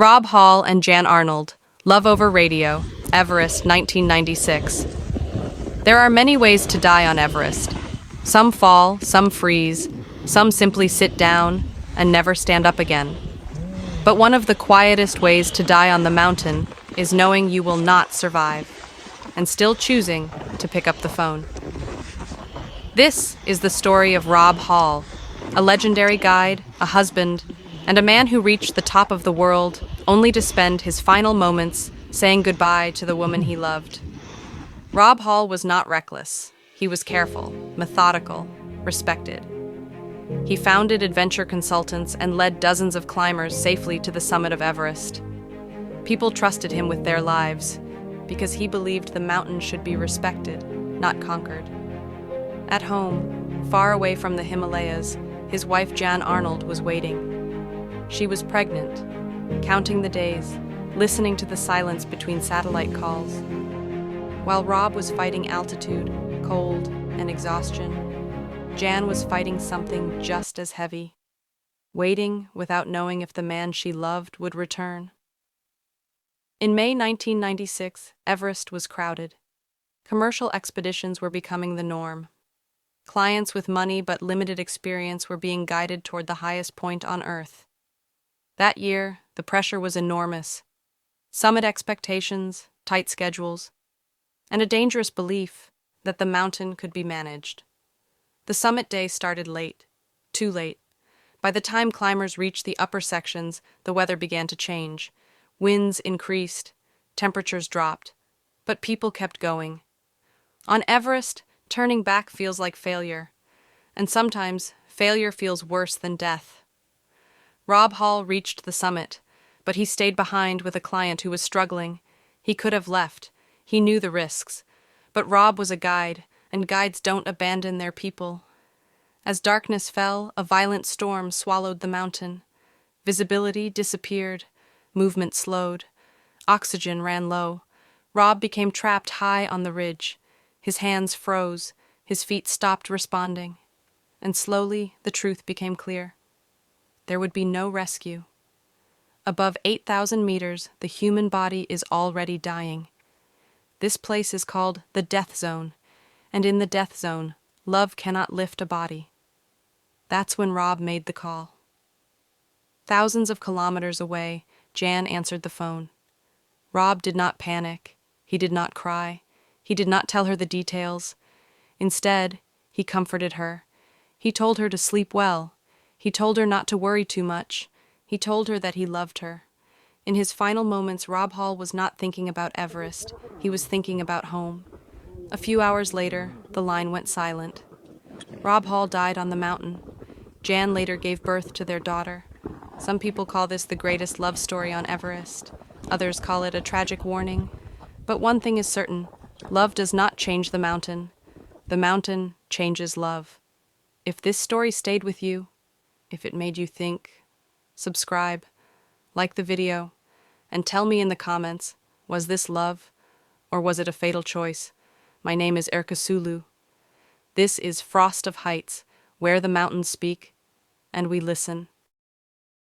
Rob Hall and Jan Arnold, Love Over Radio, Everest, 1996. There are many ways to die on Everest. Some fall, some freeze, some simply sit down and never stand up again. But one of the quietest ways to die on the mountain is knowing you will not survive, and still choosing to pick up the phone. This is the story of Rob Hall, a legendary guide, a husband, and a man who reached the top of the world only to spend his final moments saying goodbye to the woman he loved. Rob Hall was not reckless. He was careful, methodical, respected. He founded adventure consultants and led dozens of climbers safely to the summit of Everest. People trusted him with their lives because he believed the mountain should be respected, not conquered. At home, far away from the Himalayas, his wife Jan Arnold was waiting. She was pregnant, counting the days, listening to the silence between satellite calls. While Rob was fighting altitude, cold, and exhaustion, Jan was fighting something just as heavy, waiting without knowing if the man she loved would return. In May 1996, Everest was crowded. Commercial expeditions were becoming the norm. Clients with money but limited experience were being guided toward the highest point on Earth. That year, the pressure was enormous. Summit expectations, tight schedules, and a dangerous belief that the mountain could be managed. The summit day started late, too late. By the time climbers reached the upper sections, the weather began to change. Winds increased, temperatures dropped, but people kept going. On Everest, turning back feels like failure, and sometimes failure feels worse than death. Rob Hall reached the summit, but he stayed behind with a client who was struggling. He could have left. He knew the risks. But Rob was a guide, and guides don't abandon their people. As darkness fell, a violent storm swallowed the mountain. Visibility disappeared. Movement slowed. Oxygen ran low. Rob became trapped high on the ridge. His hands froze. His feet stopped responding. And slowly, the truth became clear. There would be no rescue. Above 8,000 meters, the human body is already dying. This place is called the death zone, and in the death zone, love cannot lift a body. That's when Rob made the call. Thousands of kilometers away, Jan answered the phone. Rob did not panic. He did not cry. He did not tell her the details. Instead, he comforted her. He told her to sleep well. He told her not to worry too much. He told her that he loved her. In his final moments, Rob Hall was not thinking about Everest. He was thinking about home. A few hours later, the line went silent. Rob Hall died on the mountain. Jan later gave birth to their daughter. Some people call this the greatest love story on Everest. Others call it a tragic warning. But one thing is certain, love does not change the mountain. The mountain changes love. If this story stayed with you, if it made you think, subscribe, like the video, and tell me in the comments, was this love, or was it a fatal choice? My name is Erka Sulu. This is Frost of Heights, where the mountains speak, and we listen.